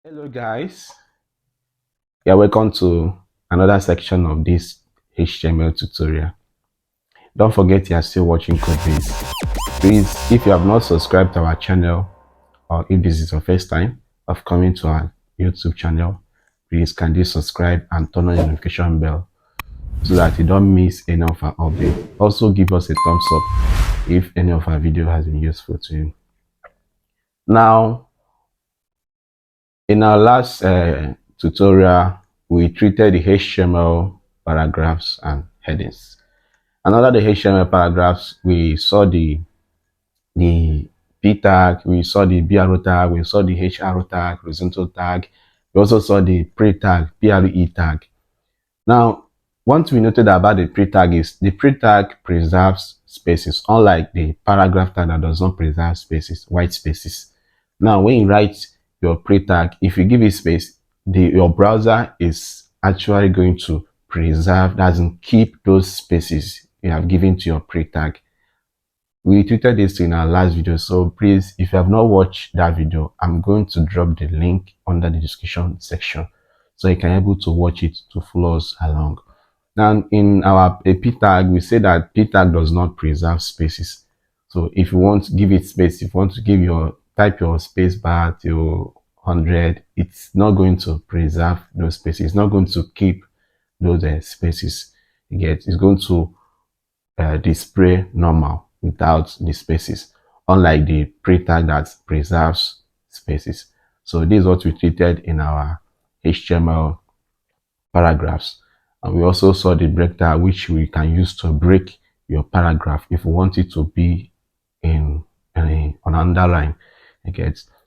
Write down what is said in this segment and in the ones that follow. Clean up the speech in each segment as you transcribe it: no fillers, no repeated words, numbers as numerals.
Hello guys, you're welcome to another section of this HTML tutorial. Don't forget you are still watching CodeBase. Please, if you have not subscribed to our channel, or if this is your first time of coming to our YouTube channel, please kindly subscribe and turn on the notification bell so that you don't miss any of our updates. Also give us a thumbs up if any of our video has been useful to you. Now, in our last tutorial, we treated the HTML paragraphs and headings. And under the HTML paragraphs, we saw the P tag, we saw the BRO tag, we saw the HRO tag, horizontal tag. We also saw the pre tag, PRE tag. Now, one thing we noted about the pre tag is the pre tag preserves spaces, unlike the paragraph tag that does not preserve spaces, white spaces. Now, when you write your pre tag, if you give it space, your browser is actually going to preserve, doesn't keep those spaces you have given to your pre tag. We treated this in our last video, so please, if you have not watched that video, I'm going to drop the link under the description section so you can be able to watch it to follow us along. Now, in our p tag, we say that p tag does not preserve spaces. So if you want to give it space, if you want to give type your space bar to 100, it's not going to preserve those spaces. It's not going to keep those spaces. It's going to display normal without the spaces, unlike the pre tag that preserves spaces. So this is what we treated in our HTML paragraphs. And we also saw the break tag, which we can use to break your paragraph if you want it to be in an underline.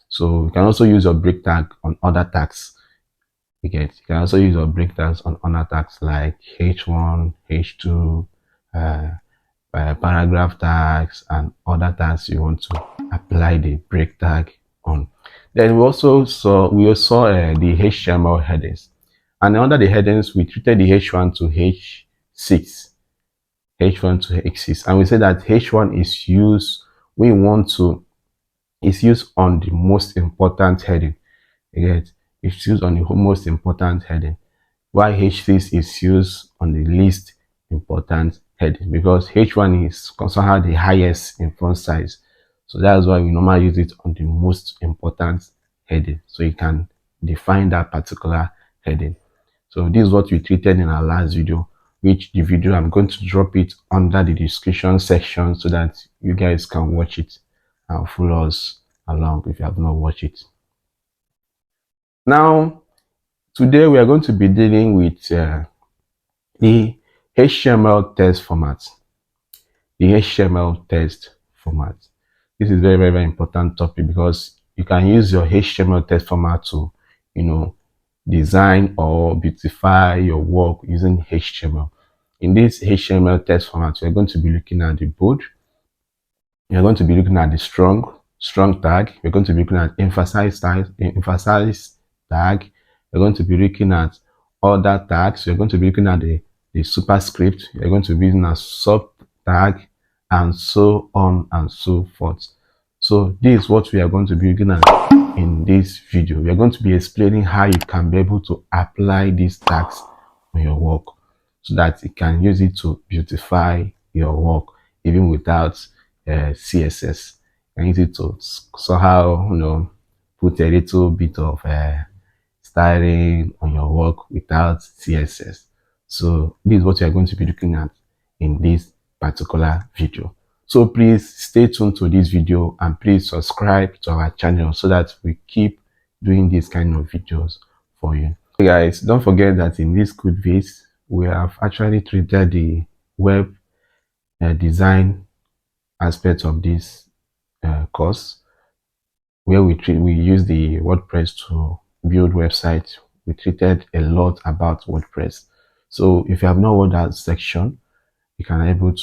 So you can also use your break tag on other tags. You can also use your break tags on other tags like H1, H2, paragraph tags, and other tags you want to apply the break tag on. Then we also saw the HTML headings, and under the headings we treated the H1 to H6, and we said that H1 is used it's used on the most important heading. It's used on the most important heading, while H6 is used on the least important heading, because H1 is somehow the highest in font size. So that's why we normally use it on the most important heading, so you can define that particular heading. So this is what we treated in our last video, which the video I'm going to drop it under the description section so that you guys can watch it and follow us along if you have not watched it. Now, today we are going to be dealing with the HTML text format. The HTML text format. This is very, very important topic because you can use your HTML text format to, design or beautify your work using HTML. In this HTML text format, we're going to be looking at the bold. We're going to be looking at the strong tag. We're going to be looking at emphasize tag. We're going to be looking at other tags. We're going to be looking at the superscript. We're going to be using a sub tag, and so on and so forth. So this is what we are going to be looking at in this video. We are going to be explaining how you can be able to apply these tags on your work so that you can use it to beautify your work even without CSS. You can use it to somehow put a little bit of styling on your work without CSS. So this is what we are going to be looking at in this particular video. So please stay tuned to this video and please subscribe to our channel so that we keep doing this kind of videos for you. Hey guys, don't forget that in this CodeBase we have actually treated the web design aspect of this course, where we use the WordPress to build websites. We treated a lot about WordPress. So if you have not watched that section, you can look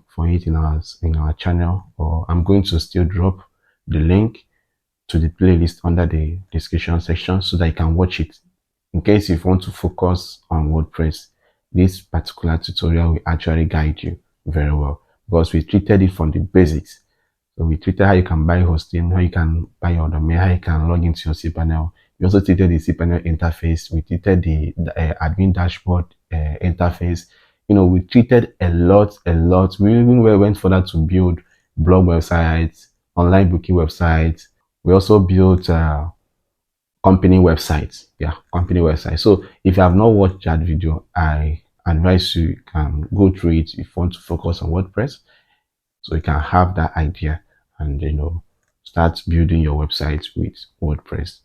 for it in our channel, or I'm going to still drop the link to the playlist under the description section so that you can watch it. In case you want to focus on WordPress, this particular tutorial will actually guide you very well because we treated it from the basics. So we treated how you can buy hosting, how you can buy your domain, how you can log into your cPanel, We also treated the cPanel interface. We treated the admin dashboard interface. We treated a lot. We even went further to build blog websites, online booking websites. We also built company websites. Yeah, company websites. So if you have not watched that video, I advise you can go through it if you want to focus on WordPress, so you can have that idea and start building your website with WordPress.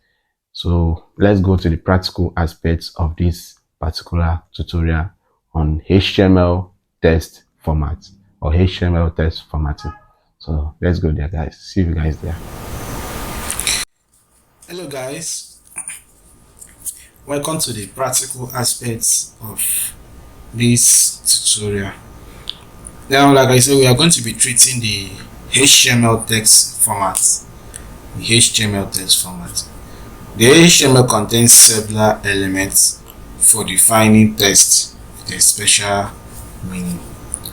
So let's go to the practical aspects of this particular tutorial on HTML text format or HTML text formatting. So let's go there, guys. See you guys there. Hello guys, welcome to the practical aspects of this tutorial. Now, like I said, we are going to be treating the HTML text format. The HTML text format. The HTML contains several elements for defining text with a special meaning.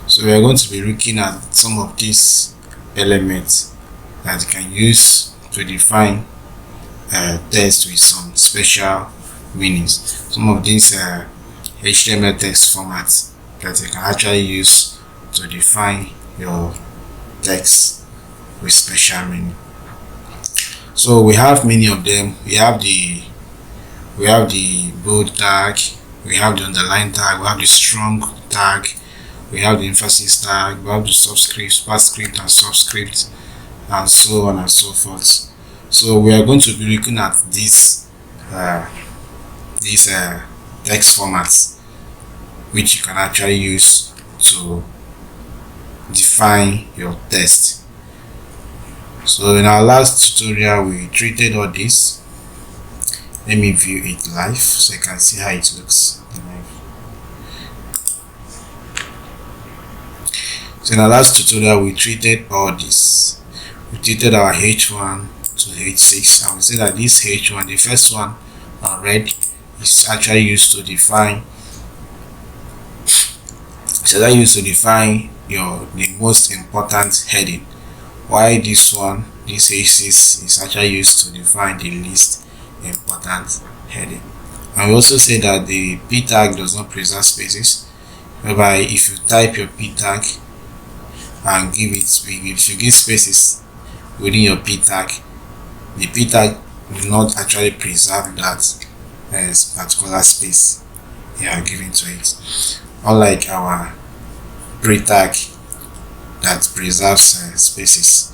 So we are going to be looking at some of these elements that you can use to define text with some special meanings. Some of these HTML text formats that you can actually use to define your text with special meaning. So we have many of them. We have the bold tag, we have the underline tag, we have the strong tag, we have the emphasis tag, we have the subscript, superscript, and subscript, and so on and so forth. So we are going to be looking at these text formats which you can actually use to define your text. So in our last tutorial we treated all this. Let me view it live so you can see how it looks live. So in our last tutorial we treated all this. We treated our H1 to H6, and we say that this H1, the first one red, is actually used to define the most important heading, while this one, this H6, is actually used to define the least important heading. And we also say that the p tag does not preserve spaces, whereby if you type your p tag and if you give spaces within your p tag, the p tag will not actually preserve that particular space you are giving to it, unlike our pre tag that preserves spaces.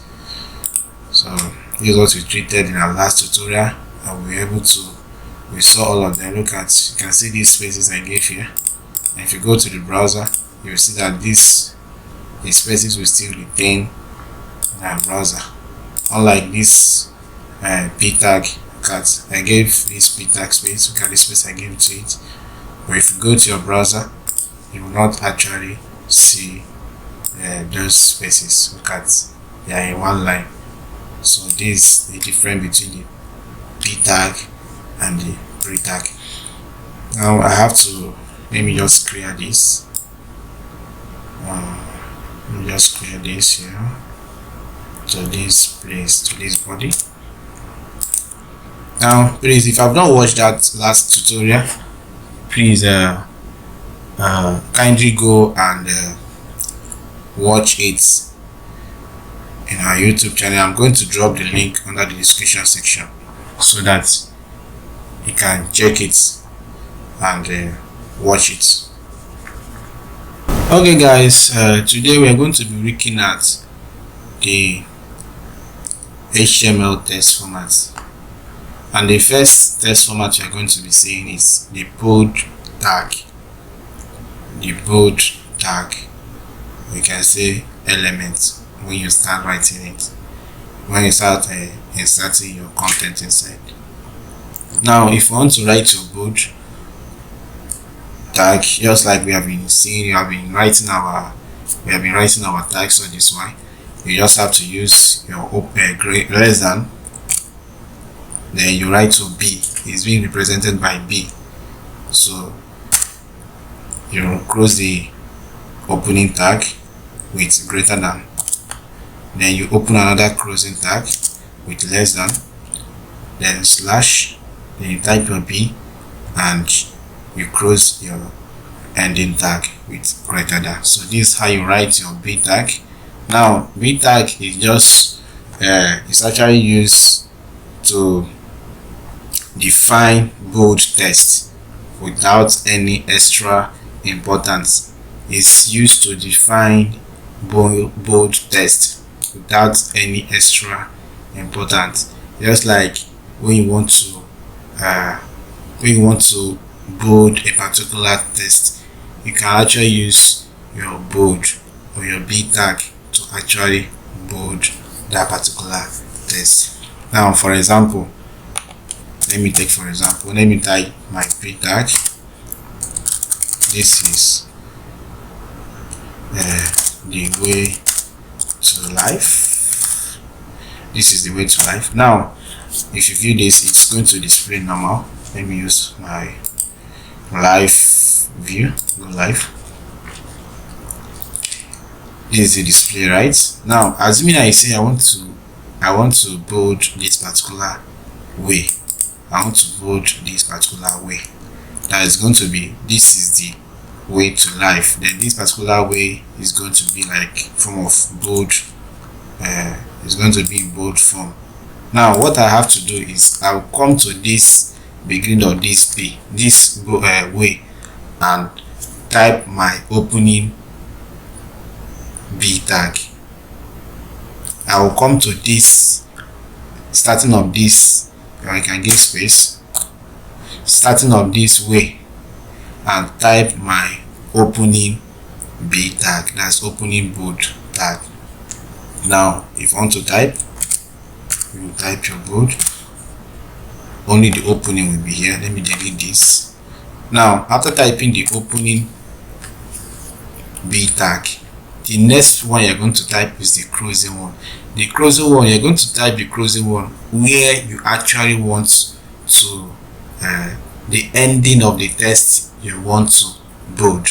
So this is what we treated in our last tutorial, and we saw all of them. Look at, you can see these spaces I gave here, and if you go to the browser, you will see that the spaces will still retain in our browser, unlike this p tag. Look at, I gave this p tag space. Look at the space I gave to it. But if you go to your browser, you will not actually see those spaces. Look at, they are in one line. So this is the difference between the p tag and the pre tag. Now I have to, let me just clear this. Let me just clear this here to this place, to this body. Now please, if I've not watched that last tutorial, please kindly go and watch it in our YouTube channel. I'm going to drop the link under the description section so that you can check it and watch it. Okay guys, today we are going to be looking at the HTML text format, and the first text format we are going to be seeing is the bold tag. The bold tag, we can say element when you start writing it, when you start inserting your content inside. Now if you want to write your bold tag, just like we have been seeing, we have been writing our tags on this one, you just have to use your less than, then you write to B. It's being represented by B, so you close the opening tag with greater than, then you open another closing tag with less than, then slash, then you type your B, and you close your ending tag with greater than. So this is how you write your B tag. Now B tag is just it's actually used to define bold text without any extra importance. It's used to define bold text without any extra importance. Just like when you want to bold a particular text, you can actually use your bold or your B tag to actually bold that particular text. Now for example, let me type my B tag. This is the way to life. This is the way to life. Now if you view this, it's going to display normal. Let me use my live view. Go live. This is the display, right? Now assuming I say I want to bold this particular way. I want to bold this particular way. That is going to be, this is the way to life. Then this particular way is going to be like form of bold. It's going to be in bold form. Now what I have to do is I'll come to this beginning of this way and type my opening B tag. I will come to this starting of this, or I can give space, starting of this way, and type my opening B tag. That's opening bold tag. Now if you want to type, you type your bold. Only the opening will be here. Let me delete this. Now after typing the opening B tag, the next one you're going to type is the closing one. The closing one, you're going to type the closing one where you actually want to the ending of the text you want to bold.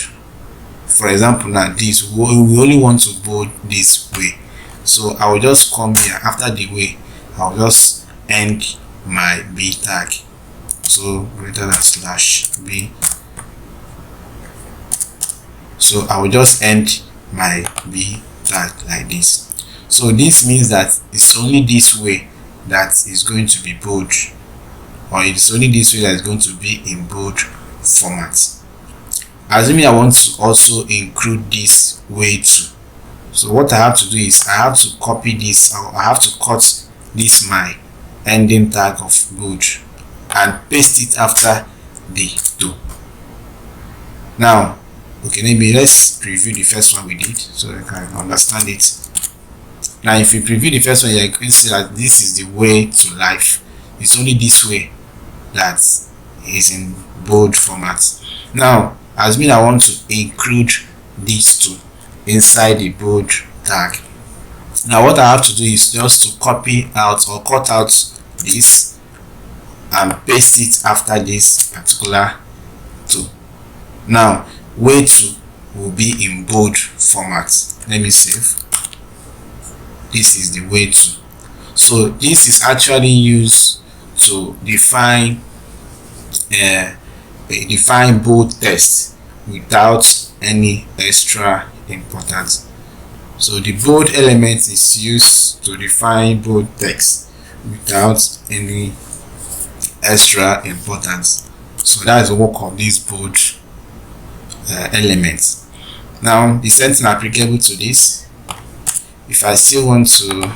For example, now this, we only want to bold this way, so I will just come here after the way. I'll just end my B tag, so greater than /B. So I will just end my B tag like this. So this means that it's only this way that is going to be bold, or it's only this way that is going to be in bold format. Assuming I want to also include this way too. So what I have to do is I have to copy this, or I have to cut this my ending tag of bold and paste it after the two. Now okay, maybe let's preview the first one we did so you can understand it. Now if you preview the first one, you can see that this is the way to life. It's only this way that is in bold format. Now assuming I want to include these two inside the bold tag, now what I have to do is just to copy out or cut out this and paste it after this particular two. Now way to will be in bold format. Let me save. This is the way to. So this is actually used to define bold text without any extra importance. So the bold element is used to define bold text without any extra importance. So that is the work of this bold elements. Now the same thing applicable to this. If I still want to,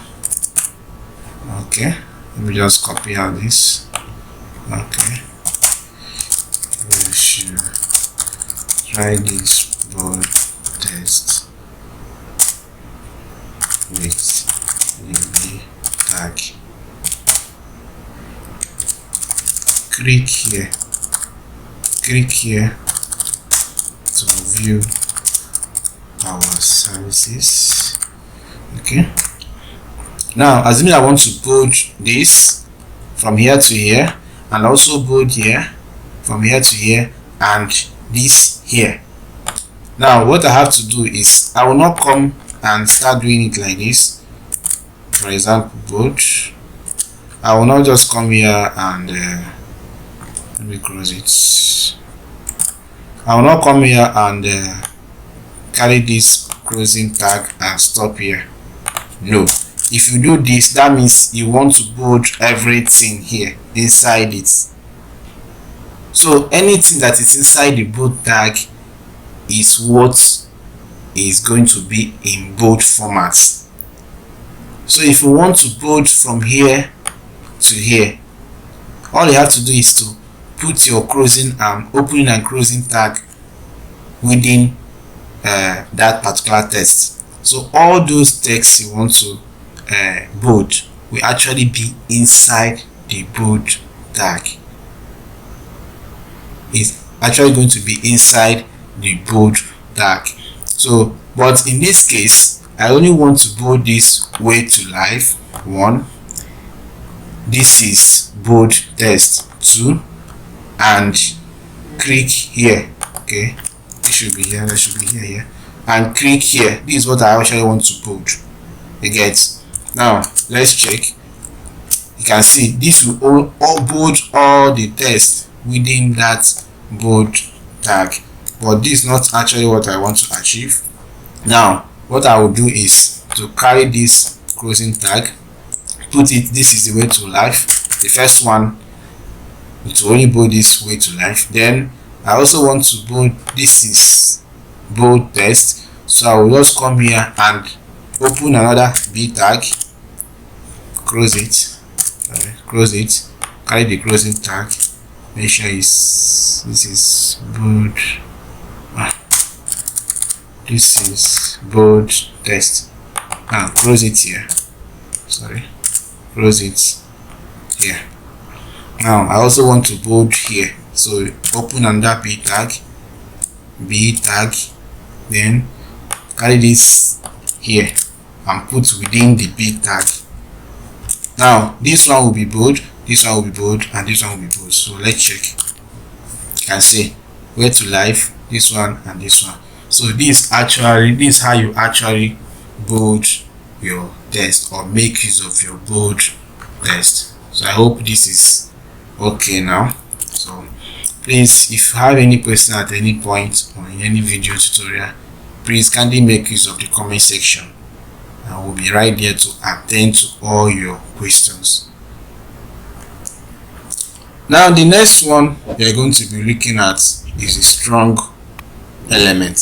okay, let me just copy out this. Okay, we should try this bold text with the tag. Click here to view our services. Okay, now assuming I want to bold this from here to here, and also bold here from here to here, and this here. Now what I have to do is I will not come and start doing it like this. For example, bold, I will not just come here and let me close it. I will not come here and carry this closing tag and stop here. No, if you do this, that means you want to bold everything here inside it. So anything that is inside the bold tag is what is going to be in bold format. So if you want to bold from here to here, all you have to do is to put your closing and opening and closing tag within that particular text. So all those texts you want to bold will actually be inside the bold tag. It's actually going to be inside the bold tag. So, but in this case, I only want to bold this way to live 1. This is bold text 2, and click here. Okay, it should be here. That should be here. And click here. This is what I actually want to bold. You get? Now let's check. You can see this will all bold all the text within that bold tag, but this is not actually what I want to achieve. Now what I will do is to carry this closing tag, put it, this is the way to life. The first one, it will only bold this way to life. Then I also want to bold, this is bold text, so I will just come here and open another B tag, close it, carry the closing tag, make sure this is bold, this is bold text, and close it here, close it here. Now I also want to bold here, so open another B tag, then carry this here and put within the B tag. Now this one will be bold, this one will be bold, and this one will be bold. So let's check. You can see where to live, this one and this one. So this is how you actually bold your text or make use of your bold text. So I hope this is okay now. So please, if you have any question at any point or in any video tutorial, please kindly make use of the comment section. I will be right there to attend to all your questions. Now the next one we are going to be looking at is the strong element.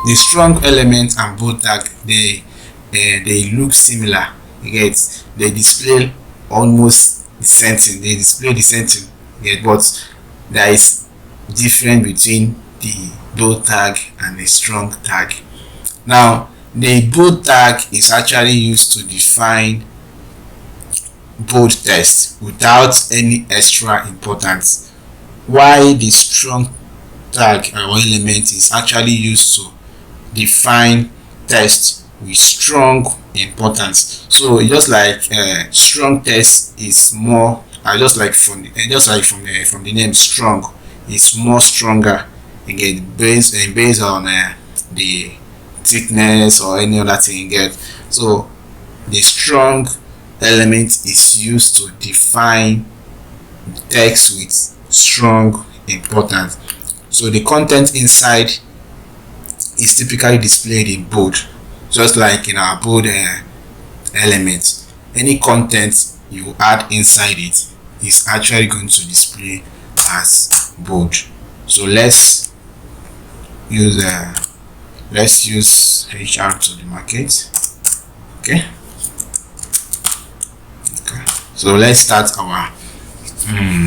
The strong element and bold tag, they look similar. They display almost the same thing. They display the same thing. But there is difference between the bold tag and the strong tag. Now the bold tag is actually used to define bold text without any extra importance, while the strong tag or element is actually used to define text with strong importance. So just like strong text is more, just like from the name strong, is more stronger again based on the thickness or any other thing you get. So the strong element is used to define text with strong importance. So the content inside is typically displayed in bold, just like in our bold element. Any content you add inside it is actually going to display as bold. So let's use HR to the market. Okay, so let's start our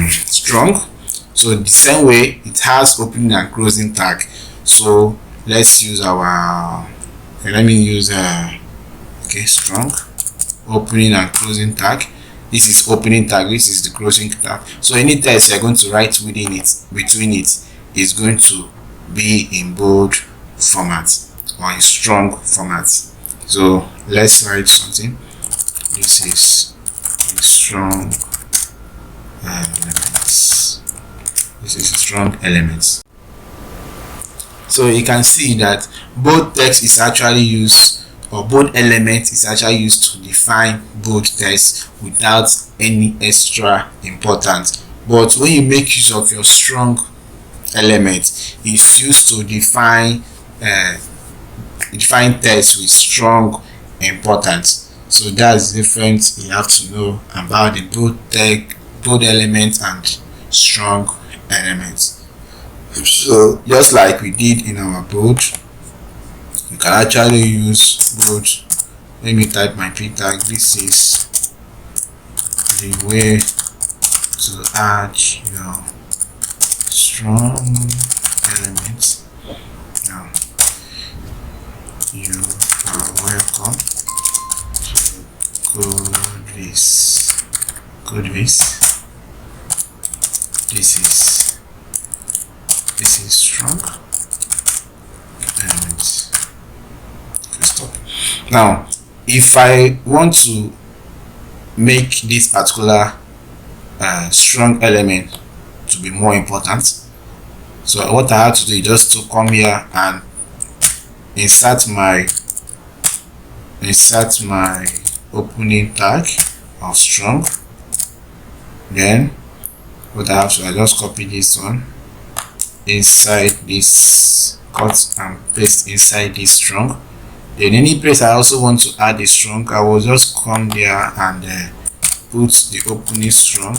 strong. So the same way, it has opening and closing tag. So let's use our strong, opening and closing tag. This is opening tag, this is the closing tag. So any text you're going to write between it is going to be in bold format or in strong format. So let's write something. This is a strong elements. This is strong elements. So you can see that bold text is actually used, or bold element is actually used to define bold text without any extra importance, But when you make use of your strong element, it's used to define text with strong importance. So that's the difference you have to know about the bold element and strong elements. So just like we did in our bold, you can actually use bold. Let me type my p tag. This is the way to add your strong elements. Now you are welcome to CodeViz. This is strong elements. Stop. Now if I want to make this particular strong element to be more important, so what I have to do is just to come here and insert my opening tag of strong. Then what I have to, I just copy this one inside this, cut and paste inside this strong. Then any place I also want to add a strong, I will just come there and put the opening strong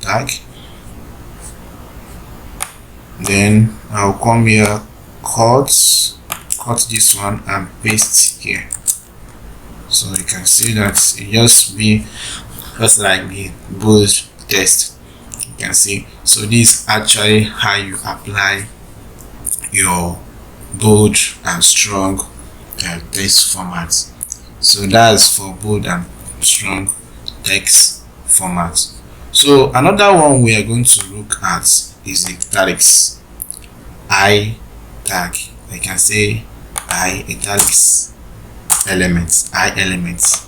tag. Then I'll come here, cut this one and paste here. So you can see that it just be just like the bold text. You can see. So this is actually how you apply your bold and strong text format. So that's for bold and strong text format. So another one we are going to look at is the italics. I tag. I can say I italics elements. I elements.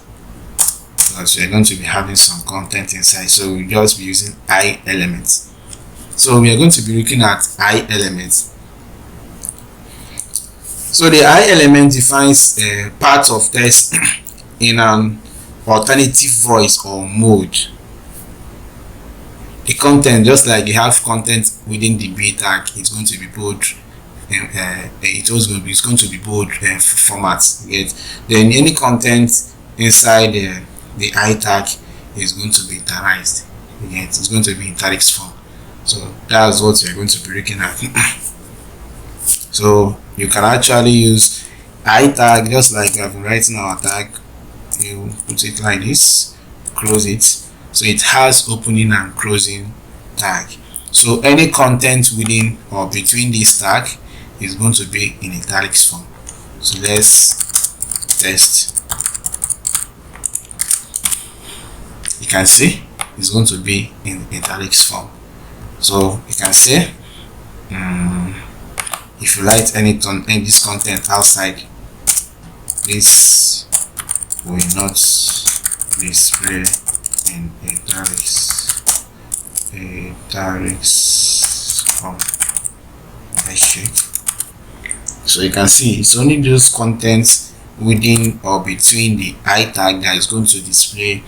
Because we are going to be having some content inside, so we'll just be using I elements. So we are going to be looking at I elements. So the I element defines a part of text in an alternative voice or mode. The content, just like you have content within the B tag, it's going to be bold. It's going to be bold format. Then any content inside the I tag is going to be italicized. It's going to be in italics form. So that's what we're going to be looking at. So you can actually use I tag just like I've been writing our tag. You put it like this, close it. So it has opening and closing tag. So any content within or between this tag is going to be in italics form. So let's test. You can see it's going to be in italics form. So you can say if you write any this content outside, this will not display in italics form. So you can see it's only those contents within or between the I tag that is going to display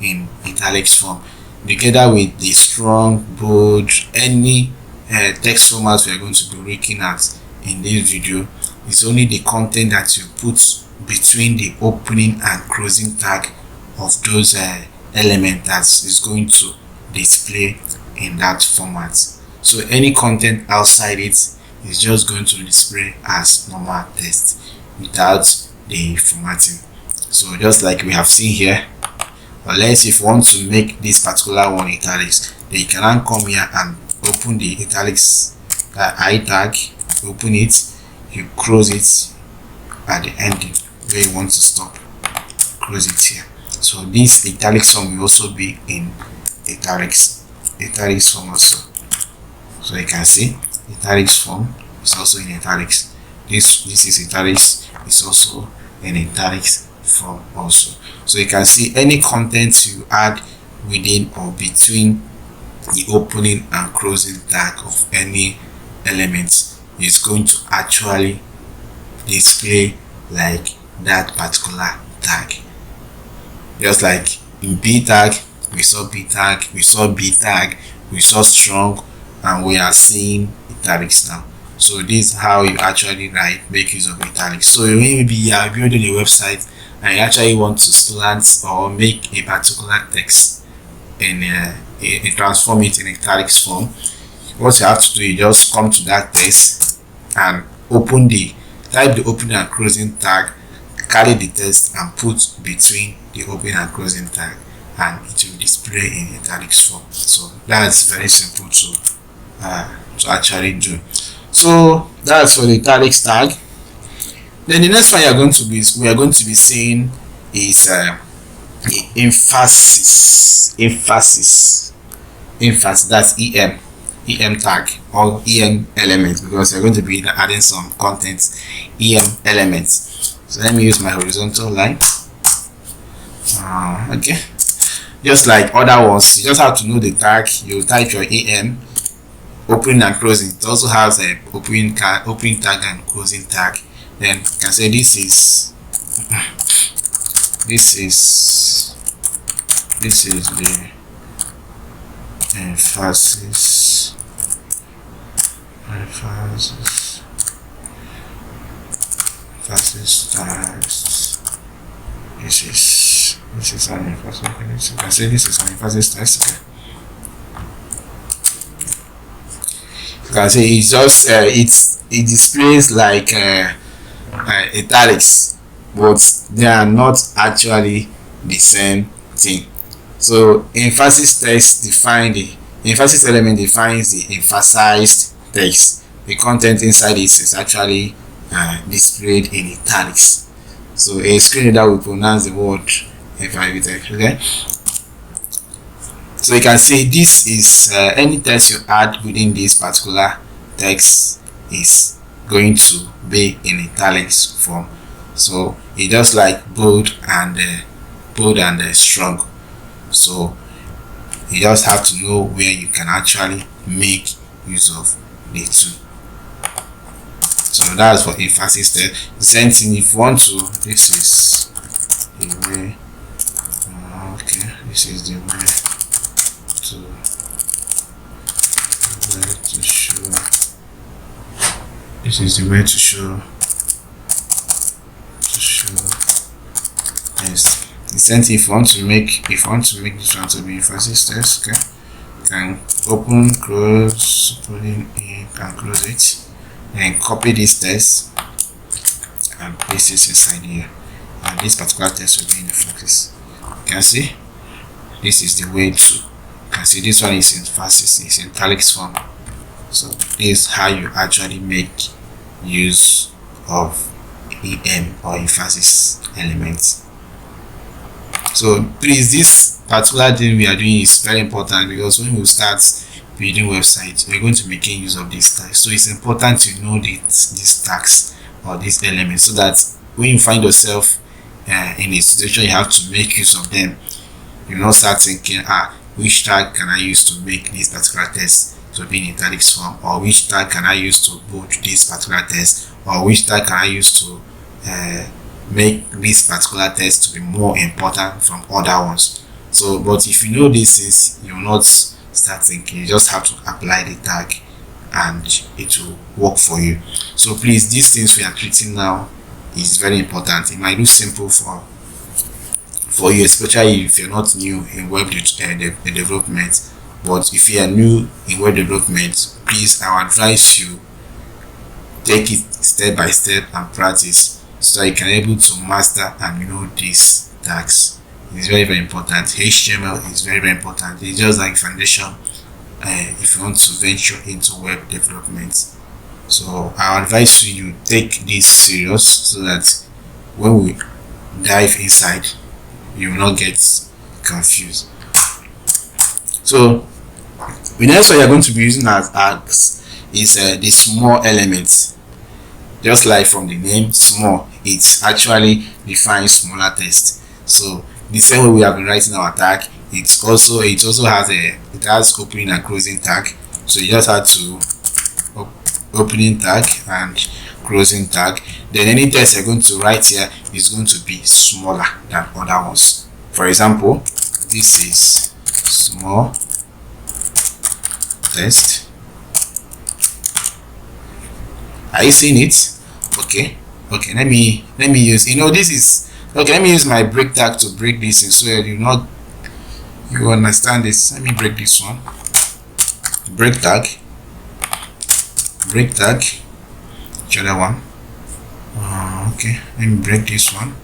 in italics form, together with the strong, bold, any text format we are going to be looking at in this video. It's only the content that you put between the opening and closing tag of those elements that is going to display in that format. So any content outside it is just going to display as normal text without the formatting. So just like we have seen here, unless if you want to make this particular one italics, then you can come here and open the italics I tag, open it, you close it at the ending where you want to stop, close it here. So this italics form will also be in italics form also. So you can see italics form is also in italics. This is italics, is also in italics form also. So you can see any content you add within or between the opening and closing tag of any element is going to actually display like that particular tag. Just like in B tag, we saw B tag, we saw B tag, we saw strong, and we are seeing italics now. So this is how you actually make use of italics. So maybe you are building a website and you actually want to slant or make a particular text and transform it in italics form. What you have to do, you just come to that text and type the opening and closing tag, carry the text and put between the opening and closing tag, and it will display in italics form. So that's very simple to actually do. So that's for the italics tag. Then the next one we are going to be seeing is the emphasis. That's em tag or em element, because we're going to be adding some content em elements. So let me use my horizontal line. Okay, just like other ones, you just have to know the tag. You type your em, opening and closing. It also has a opening tag and closing tag. Then you can say this is the emphasis text. This is an emphasis. You can say this is an emphasis text. Okay. You can say it's just it displays like italics, but they are not actually the same thing. So emphasis text emphasis element defines the emphasized text. The content inside it is actually displayed in italics. So a screen reader will pronounce the word emphasis. Okay. So you can see this is any text you add within this particular text is going to be in italics form. So it's just like bold and strong. So you just have to know where you can actually make use of the two. So that's for emphasis text. The same thing if you want to, this is the way. Okay, this is the way to show. This is the way to show. Yes. The same thing if you want to make this one to be emphasis text. Okay, you can open, close, put in, and close it. And copy this text and paste it inside here, and this particular text will be in the focus. You can see this is the way to. You can see this one is emphasis, it's in italics form. So this is how you actually make use of em or emphasis elements. So please, this particular thing we are doing is very important, because when we start building websites, we're going to make use of these tags. So it's important to know these tags or these elements, so that when you find yourself in a situation you have to make use of them, you not start thinking, which tag can I use to make this particular text to be in italics form, or which tag can I use to bold this particular text, or which tag can I use to make this particular text to be more important from other ones. So, but if you know these things, you will not start thinking. You just have to apply the tag and it will work for you. So please, these things we are treating now is very important. It might look simple for you, especially if you're not new in web development. But if you are new in web development, please, I would advise you take it step by step and practice, so that you can able to master and know these tags. It's very, very important. HTML is very, very important. It's just like foundation if you want to venture into web development. So I advise you take this serious, so that when we dive inside, you will not get confused. So the next one you're going to be using as is the small elements. Just like from the name small, it actually defines smaller text. So the same way we have been writing our tag, it also has opening and closing tag. So you just have to opening tag and closing tag. Then any text you're going to write here is going to be smaller than other ones. For example, this is small text. Are you seeing it? Okay, let me use, this is okay. Let me use my break tag to break this in, so that you understand this. Let me break this one. Break tag, each other one. Okay, let me break this one.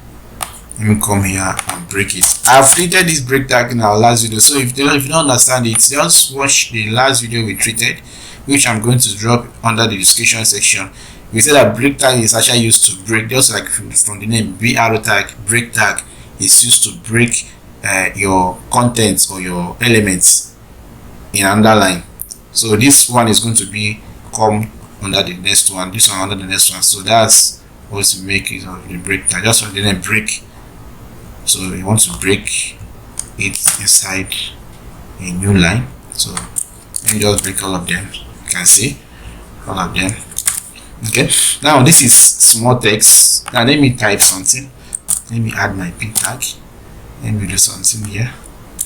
Let me come here and break it. I've treated this break tag in our last video, so if you don't understand it, just watch the last video we treated, which I'm going to drop under the description section. We said that break tag is actually used to break, just like from the name BR tag. Break tag is used to break your contents or your elements in underline. So this one is going to come under the next one, this one under the next one. So that's what to make use of the break tag. Just from the name break. So you want to break it inside a new line. So let me just break all of them. You can see all of them. Okay, now this is small text. Now let me type something. Let me add my p tag. Let me do something here.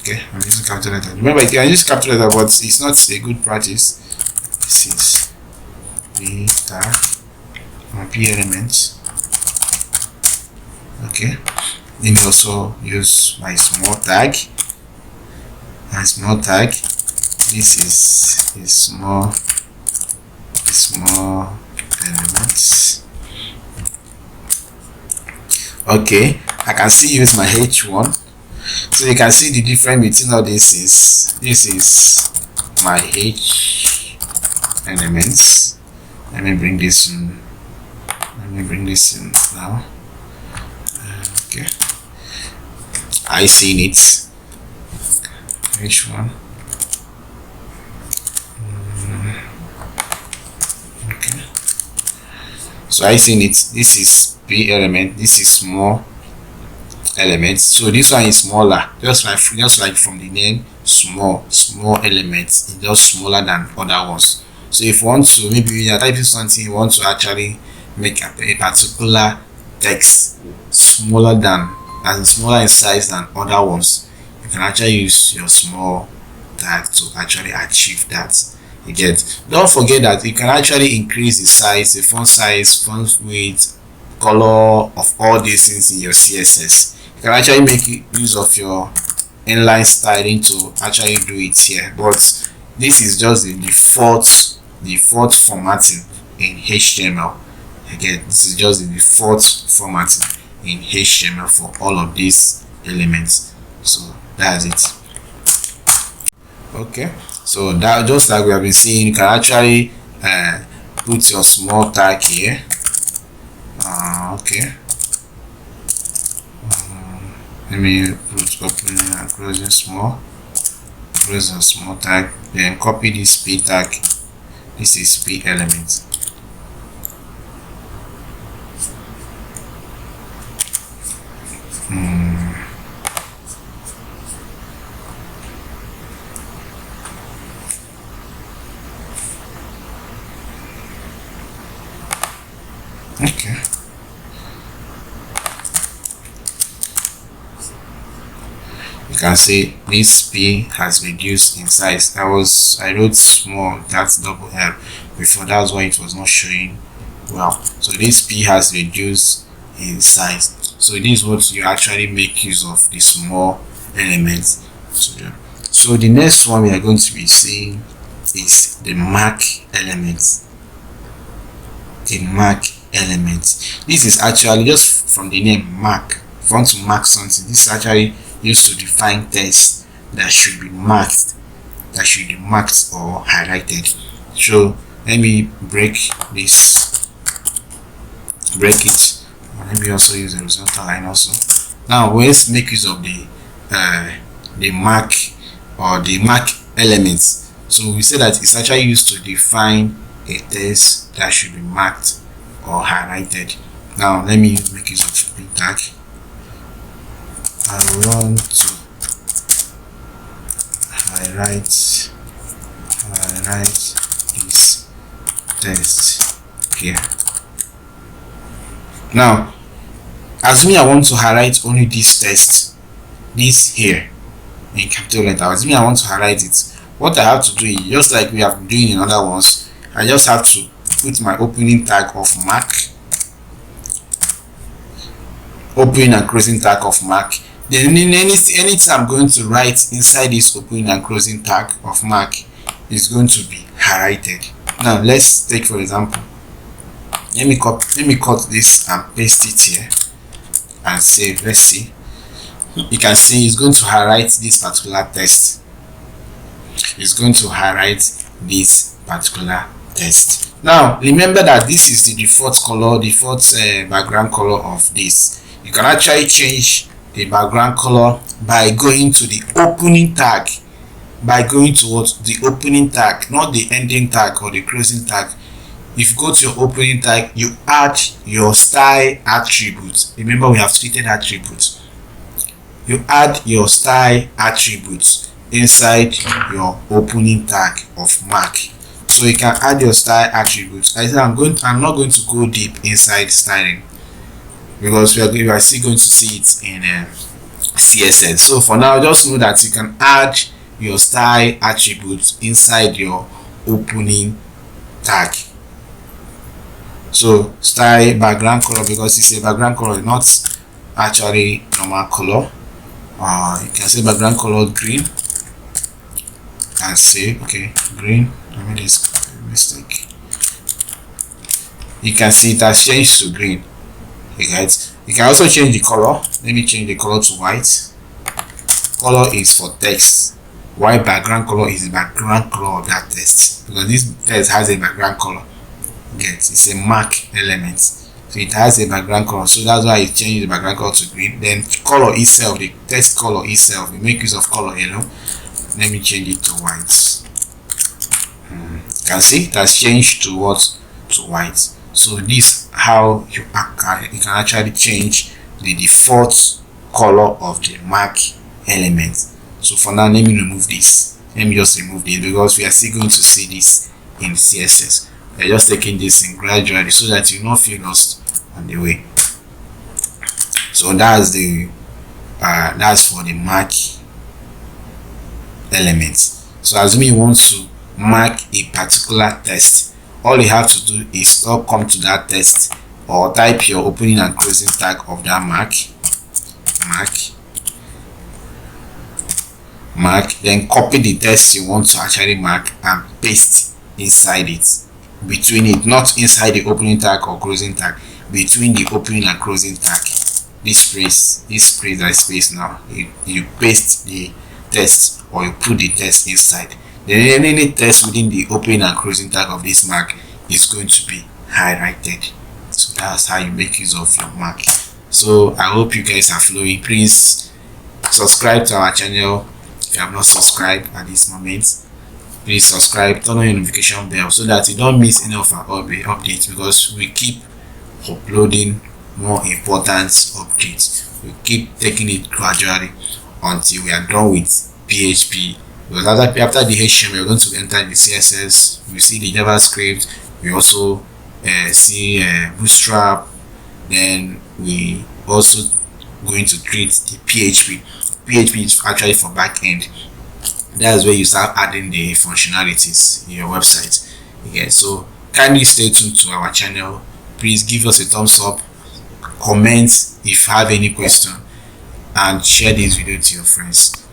Okay, I'm using capital letter. Remember, you can use capital letter, but it's not a good practice. This is p tag, my p elements. Okay, let me also use my small tag. My small tag. This is a small elements. Okay, I can still use my h1, so you can see the difference between all this is my h elements. Let me bring this in now. Okay, I seen it. h1. So I seen it. This is p element, this is small element. So this one is smaller, just like from the name, small elements. It's just smaller than other ones. So if you want to, maybe you are typing something, you want to actually make a particular text smaller in size than other ones, you can actually use your small tag to actually achieve that. Again, don't forget that you can actually increase the size, the font size, font width, color of all these things in your CSS. You can actually make use of your inline styling to actually do it here, but this is just the default formatting in HTML. Again, this is just the default formatting in HTML for all of these elements. So that's it. Okay, so that, just like we have been seeing, you can actually put your small tag here. Okay, let me put opening and closing small, close a small tag, then copy this p tag. This is p element. Okay. You can see this p has reduced in size. I wrote small, that's double L before, that's why it was not showing well. So this p has reduced in size. So this is what you actually make use of the small elements. So the next one we are going to be seeing is the mark elements. The mark elements. This is actually just from the name mark. If you want to mark something, this is actually used to define text that should be marked, or highlighted. So let me break it. Let me also use the horizontal line also. Now let's make use of the mark or the mark elements. So we say that it's actually used to define a text that should be marked or highlighted. Now let me make use of the tag. I want to highlight this text here. Now assuming I want to highlight only this text, this here in capital letter. Assuming I want to highlight it, what I have to do is just like we have been doing in other ones. I just have to put my opening tag of mark, opening and closing tag of mark. Then anything I'm going to write inside this opening and closing tag of mark is going to be highlighted. Now let's take for example, let me cut this and paste it here and save. Let's see. You can see it's going to highlight this particular text. It's going to highlight this particular text. Now remember that this is the default color, default background color of this. You can actually change the background color by going to the opening tag, by going towards the opening tag, not the ending tag or the closing tag. If you go to your opening tag, you add your style attributes. Remember, we have treated attributes. You add your style attributes inside your opening tag of mark. So you can add your style attributes. I said I'm not going to go deep inside styling because we are still going to see it in CSS. So for now, just know that you can add your style attributes inside your opening tag. So style background color, because it's a background color, not actually normal color. You can say background color green and say okay, green. I made this mistake. You can see it has changed to green. Okay, guys, you can also change the color. Let me change the color to white. Color is for text. White background color is the background color of that text, because this text has a background color. It's a mark element, so it has a background color, so that's why it changes the background color to green. Then color itself, the text color itself, we make use of color yellow. Let me change it to white. You can see it has changed to what? To white. So this how you can actually change the default color of the mark element. So for now, let me remove this. Let me just remove this because we are still going to see this in CSS. We're just taking this in gradually so that you not feel lost on the way. So that's the that's for the mark elements. So assuming you want to mark a particular text, all you have to do is come to that text or type your opening and closing tag of that mark, then copy the text you want to actually mark and paste inside it, between it, not inside the opening tag or closing tag, between the opening and closing tag. This space now, you paste the text or you put the text inside. Then any text within the opening and closing tag of this mark is going to be highlighted. So that's how you make use of your mark. So I hope you guys are flowing. Please subscribe to our channel if you have not subscribed at this moment. Please subscribe, turn on your notification bell so that you don't miss any of our updates, because we keep uploading more important updates. We keep taking it gradually until we are done with PHP. Because after the HTML, we're going to enter the CSS. We see the JavaScript. We also see Bootstrap. Then we also going to treat the PHP. PHP is actually for backend. That's where you start adding the functionalities in your website. Okay, so kindly stay tuned to our channel. Please give us a thumbs up, comment if you have any question, and share this video to your friends.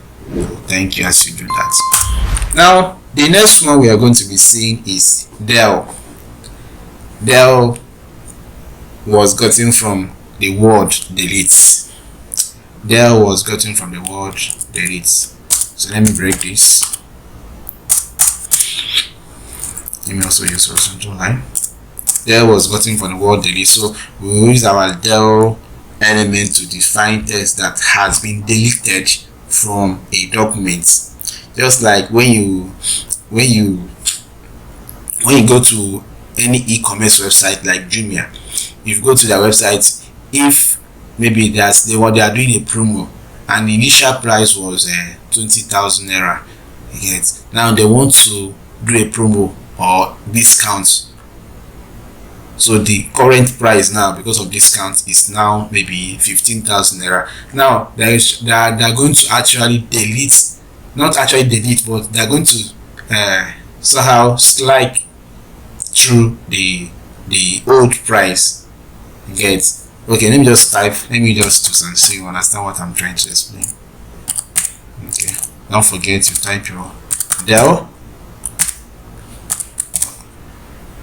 Thank you as you do that. Now the next one we are going to be seeing is del. Del was gotten from the word delete. Del was gotten from the word delete. So let me break this. Let me also use horizontal line. Del was gotten from the word delete. So we will use our del element to define text that has been deleted from a document. Just like when you go to any e-commerce website like Jumia, if you go to their website, if maybe they are doing a promo and the initial price was 20,000 naira, now they want to do a promo or discount, so the current price now, because of discount, is now maybe 15,000 naira. Now they are going to actually delete not actually delete, but they're going to somehow slide through the old price. You get? Okay, let me just do some so you understand what I'm trying to explain. Okay, don't forget to type your del.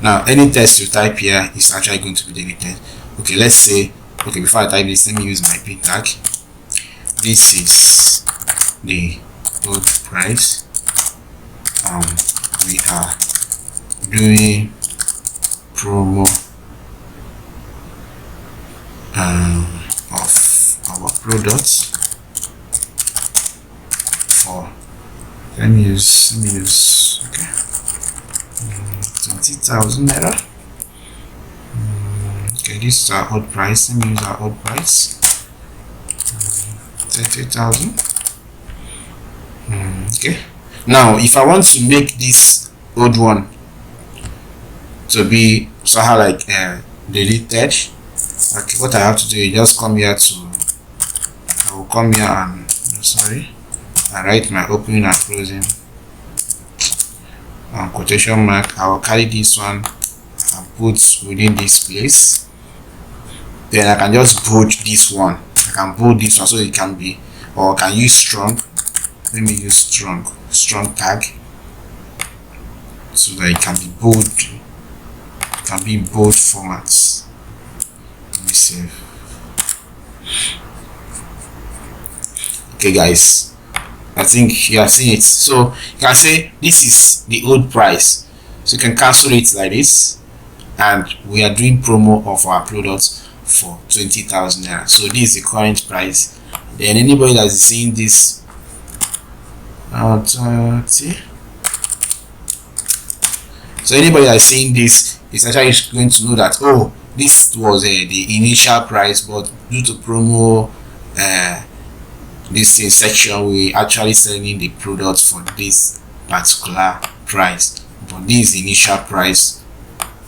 Now any text you type here is actually going to be deleted. Okay, let's say, okay, before I type this, let me use my p tag. This is the old price. We are doing promo of our products for, let me use okay, 20,000 naira. Okay, this is our old price. Let me use our old price, 30,000. Okay, now if I want to make this old one to be somehow like deleted, okay, what I have to do is just come here to, I will come here and I write my opening and closing quotation mark. I will carry this one and put within this place. Then I can just bold this one. I can bold this one so it can be, or I can use strong. Let me use strong tag so that it can be bold. It can be in bold formats. Let me save. Okay, guys, I think you have seen it. So you can say this is the old price, so you can cancel it like this, and we are doing promo of our products for 20,000 naira. So this is the current price. Then anybody that is seeing this so anybody that is seeing this is actually going to know that, oh, this was the initial price, but due to promo this section, we actually selling the product for this particular price, but this is the initial price,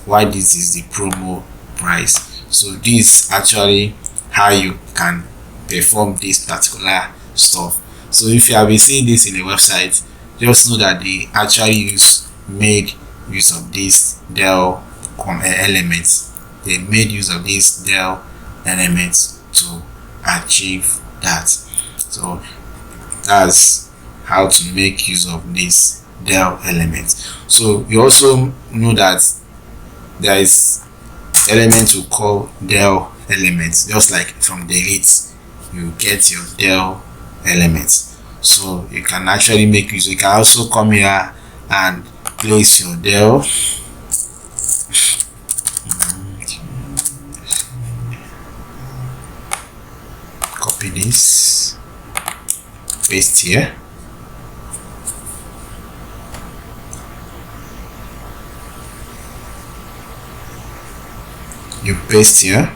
why this is the promo price. So this is actually how you can perform this particular stuff. So if you have been seeing this in a website, just know that they actually made use of this del elements. They made use of these del elements to achieve that. So that's how to make use of this del elements. So you also know that there is elements we call del elements, just like from delete you get your del elements. So you can actually make use. You can also come here and place your del. Copy this, paste here. You paste here.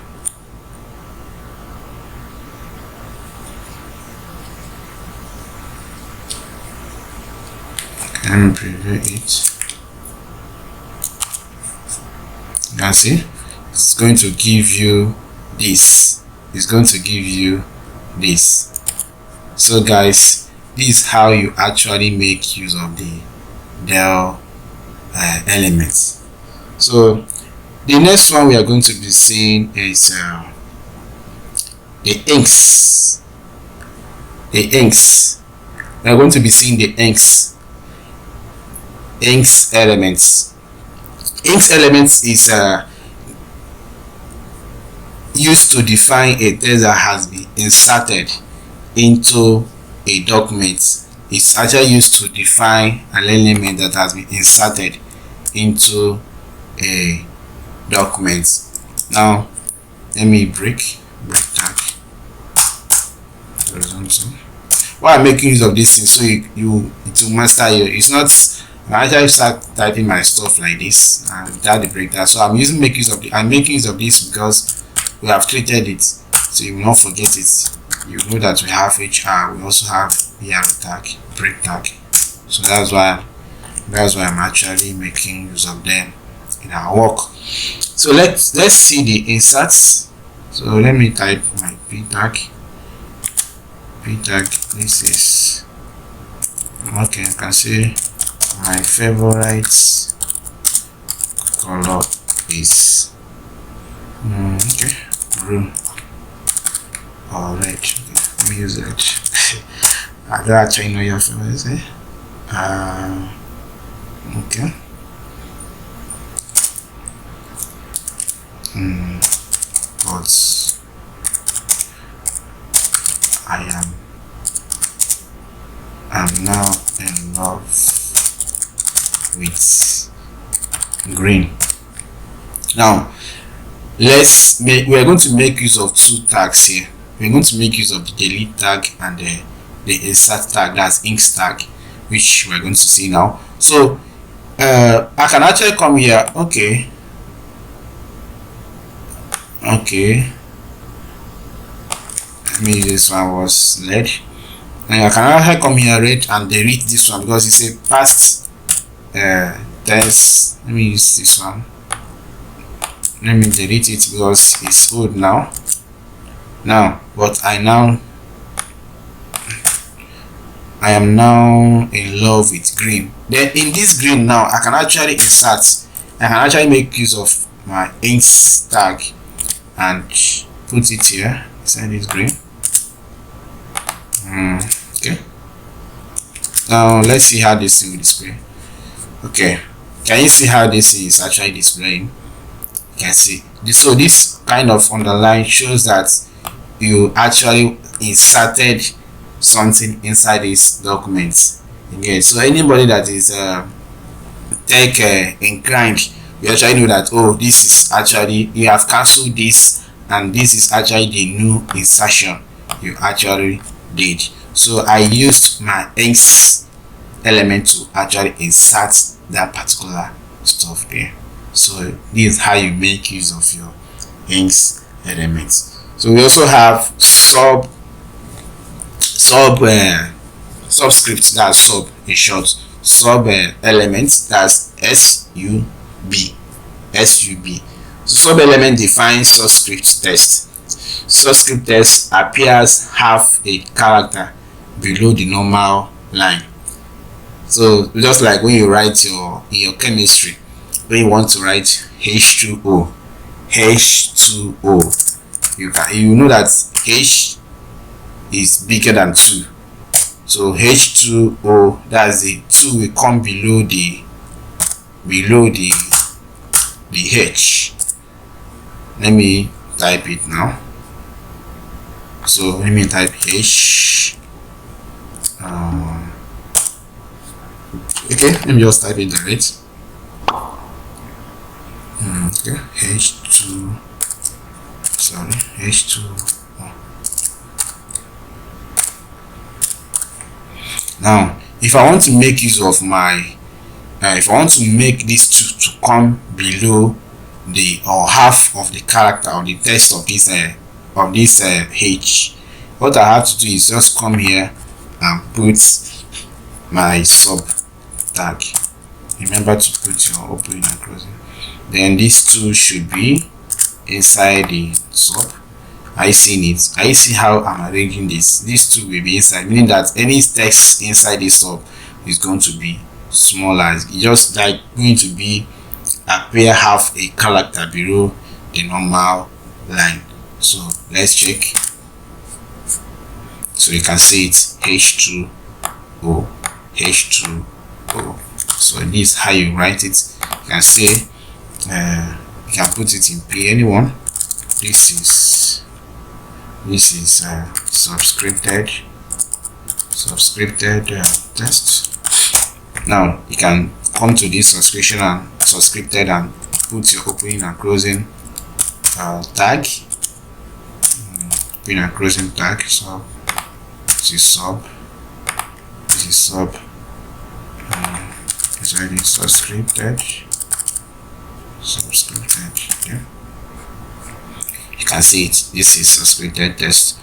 Let me preview it. You can see it's going to give you this. It's going to give you this. So guys, this is how you actually make use of the del elements. So the next one we are going to be seeing is the inks. The inks. We are going to be seeing the inks elements. Inks elements is used to define a text that has been inserted into a document. It's actually used to define an element that has been inserted into a document. Now let me break tag horizontal. Why I'm making use of this thing, so it will master you. It's not, I actually start typing my stuff like this and without the break tag. So I'm making use of this because we have treated it, so you will not forget it. You know that we have HR, we also have BR tag, break tag. So that's why I'm actually making use of them in our work. So let's see the inserts. So let me type my p tag. This is Okay, I can say my favorite color is okay, blue or red. Okay, let me use red. I don't actually know your favorite. Okay. But I'm now in love with green. Now we're going to make use of two tags here. We're going to make use of the delete tag and the insert tag, that's inks tag, which we're going to see now. So I can actually come here. Okay, maybe this one was red, and I can actually come here red and delete this one because it's a past tense. Let me use this one. Let me delete it because it's old now. But I am now in love with green. Then in this green now, I can actually make use of my inks tag and put it here inside this green. Okay. Now let's see how this thing will display. Okay, can you see how this is actually displaying? You can see this. So this kind of underline shows that you actually inserted something inside this document. Again, so anybody that is tech inclined, you actually know that, oh, this is actually, you have cancelled this and this is actually the new insertion you actually did. So I used my inks element to actually insert that particular stuff there. So this is how you make use of your inks elements. So we also have subscript, that's sub in short, sub elements, that's sub. So sub element defines subscript text. Subscript text appears half a character below the normal line. So just like when you write in your chemistry, when you want to write H2O, you know that H is bigger than 2. So H2O, that's the 2 will come below the H. Let me type it now. So let me type H. Okay, let me just type it direct. Okay, H2. Sorry, H2. Now, if I want to make use of my, if I want to make these two to come below the or half of the character or the text of this H, what I have to do is just come here and put my sub tag. Remember to put your opening and closing. Then these two should be inside the sub. Are you seeing it? Are you see how I'm arranging this? These two will be inside, meaning that any text inside this sub is going to be smaller. It's just like going to be appear half a character below the normal line. So let's check. So you can see it, H2O, H2O. So this is how you write it. You can say you can put it in P anyone. This is subscripted text. Now you can come to this subscription and subscripted and put your opening and closing tag, opening and closing tag. So this is sub, it's already subscripted. Okay, you can see it, this is subscripted text.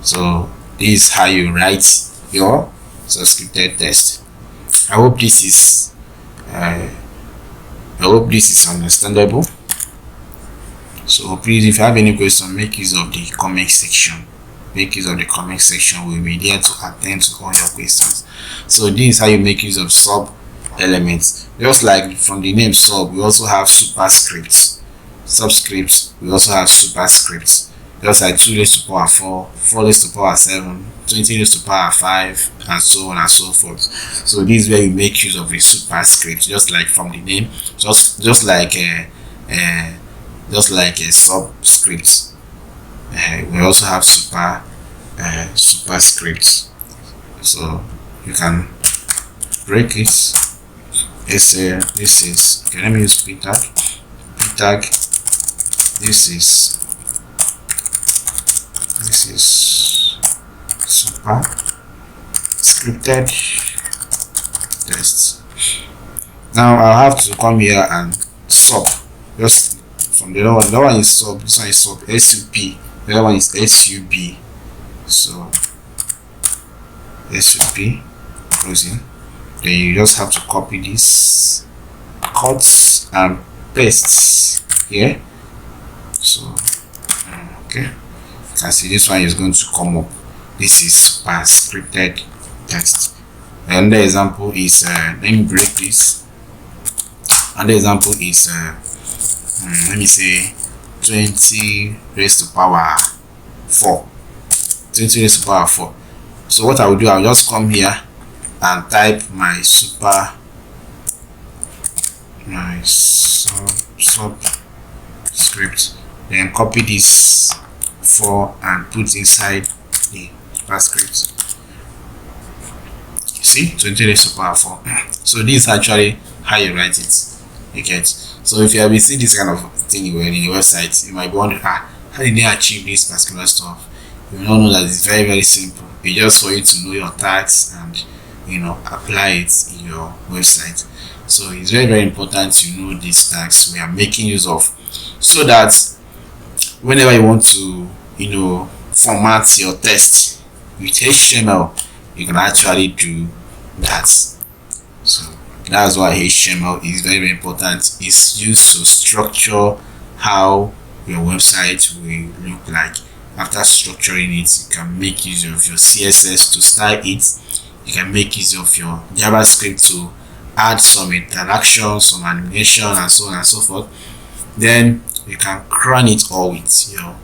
So this is how you write your subscripted text. I hope this is understandable. So please, if you have any question, make use of the comment section. make use of the comment section. We'll be there to attend to all your questions. So this is how you make use of sub elements. Just like from the name sub, we also have superscripts. Subscripts, we also have superscripts. Just like 2 raised to the power 4, 4 raised to the power 7, 20 raised to the power 5, and so on and so forth. So this is where you make use of a superscript, just like from the name, just like a subscript. We also have superscripts. So you can break it. This is okay. Let me use p tag. This is super scripted text. Now I'll have to come here and sub, just from the other one. The other one is sub, this one is sub, sup, the other one is sub. So sup closing. Then you just have to copy this, cut and paste here. So okay, you can see this one is going to come up. This is superscripted text. Another example is let me break this. Another example is let me say 20 raised to power 4. 20 raised to power 4. So what I will do, I'll just come here and type my subscript, then copy this 4 and put inside the superscript. See, 20 raised to power 4. So this is actually how you write it. You get. So if you have seen this kind of thing in the website, you might be wondering, how did they achieve this particular stuff? You will not know that it's very, very simple. It's just for you to know your tags and apply it in your website. So it's very, very important you know these tags we are making use of, so that whenever you want to format your text with HTML, you can actually do that. So that's why HTML is very, very important. It's used to structure how your website will look like. After structuring it, you can make use of your CSS to style it. You can make use of your JavaScript to add some interaction, some animation, and so on and so forth. Then you can crown it all with your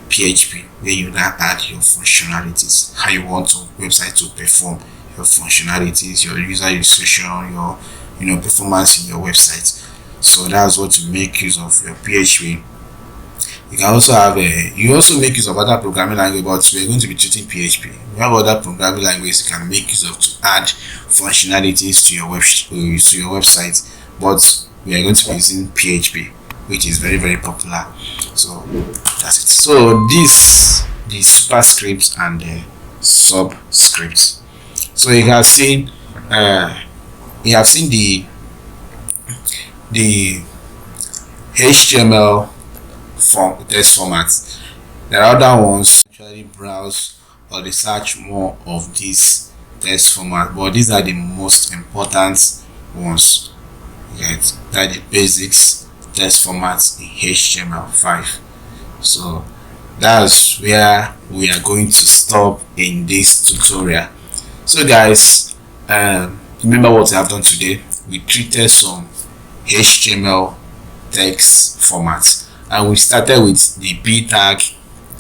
PHP, where you now add your functionalities, how you want your website to perform, your functionalities, your user registration, your performance in your website. So that's what you make use of your PHP. You can also have you also make use of other programming language, but we're going to be treating PHP. We have other programming languages you can make use of to add functionalities to your website, but we are going to be using PHP, which is very, very popular. So that's it. So this the superscripts and the subscripts. So you have seen the HTML text formats. There are other ones actually browse or they search more of these text format, but these are the most important ones. Right? That are the basics text formats in HTML5. So that's where we are going to stop in this tutorial. So guys, remember what we have done today. We treated some HTML text formats, and we started with the B tag,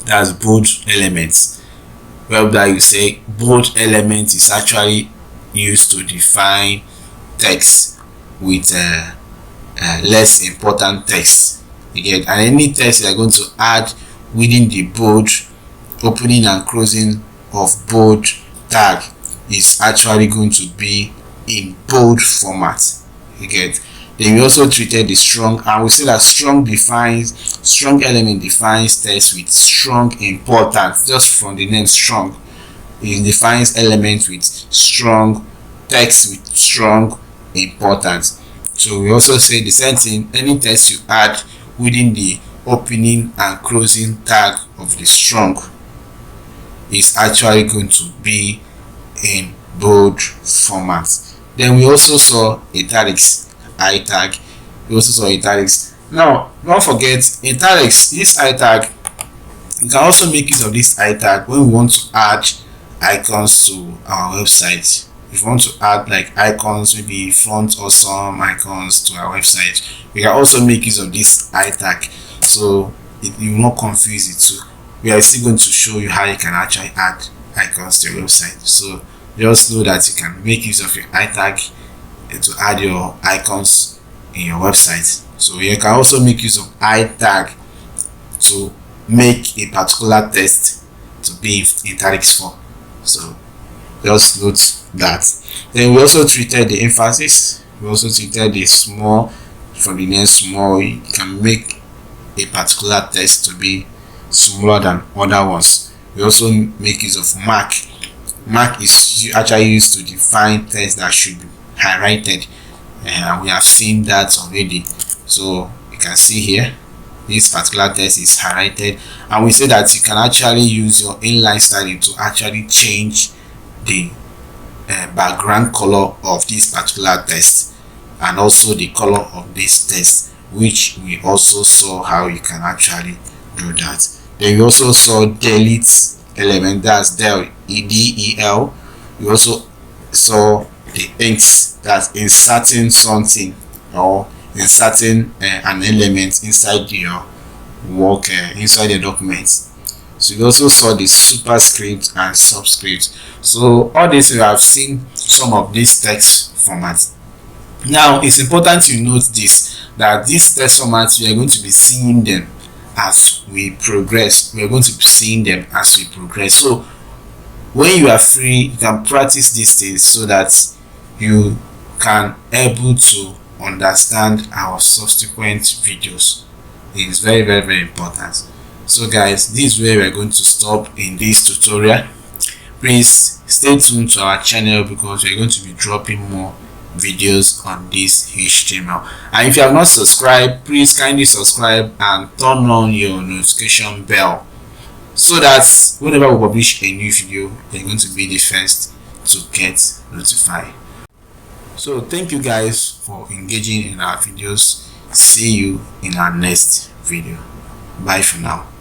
that's bold elements. Well, that you say bold element is actually used to define text with less important text. You get, and any text you are going to add within the bold, opening and closing of bold tag is actually going to be in bold format. You get. Then we also treated the strong, and we see that strong element defines text with strong importance. Just from the name strong, it defines element with strong text with strong importance. So we also say the same thing, any text you add within the opening and closing tag of the strong is actually going to be in bold format. Then we also saw italics, I tag. We also saw italics. Now don't forget italics, this I tag You can also make use of this I tag when we want to add icons to our website. If you want to add like icons, maybe front or some icons to our website, we can also make use of this I tag, so you will not confuse it too. We are still going to show you how you can actually add icons to your website. So just know that you can make use of your I tag to add your icons in your website. So you can also make use of I tag to make a particular text to be in italics form. So just note that. Then we also treated the emphasis. We also treated the small from the name small. You can make a particular text to be smaller than other ones. We also make use of mark. Mark is actually used to define text that should be highlighted, and we have seen that already. So you can see here this particular text is highlighted, and we say that you can actually use your inline styling to actually change the background color of this particular text and also the color of this text, which we also saw how you can actually do that. Then we also saw delete element, that's del, del. We also saw the inks, that's inserting something or inserting an element inside your work, inside the document. So we also saw the superscript and subscript. So all this, we have seen some of these text formats. Now it's important to note this, that these text formats, we are going to be seeing them as we progress. We are going to be seeing them as we progress. So when you are free, you can practice these things so that you can able to understand our subsequent videos. It is very, very, very important. So guys, this is where we are going to stop in this tutorial. Please stay tuned to our channel because we are going to be dropping more videos on this HTML. And if you have not subscribed, please kindly subscribe and turn on your notification bell so that whenever we publish a new video, you're going to be the first to get notified. So thank you guys for engaging in our videos. See you in our next video. Bye for now.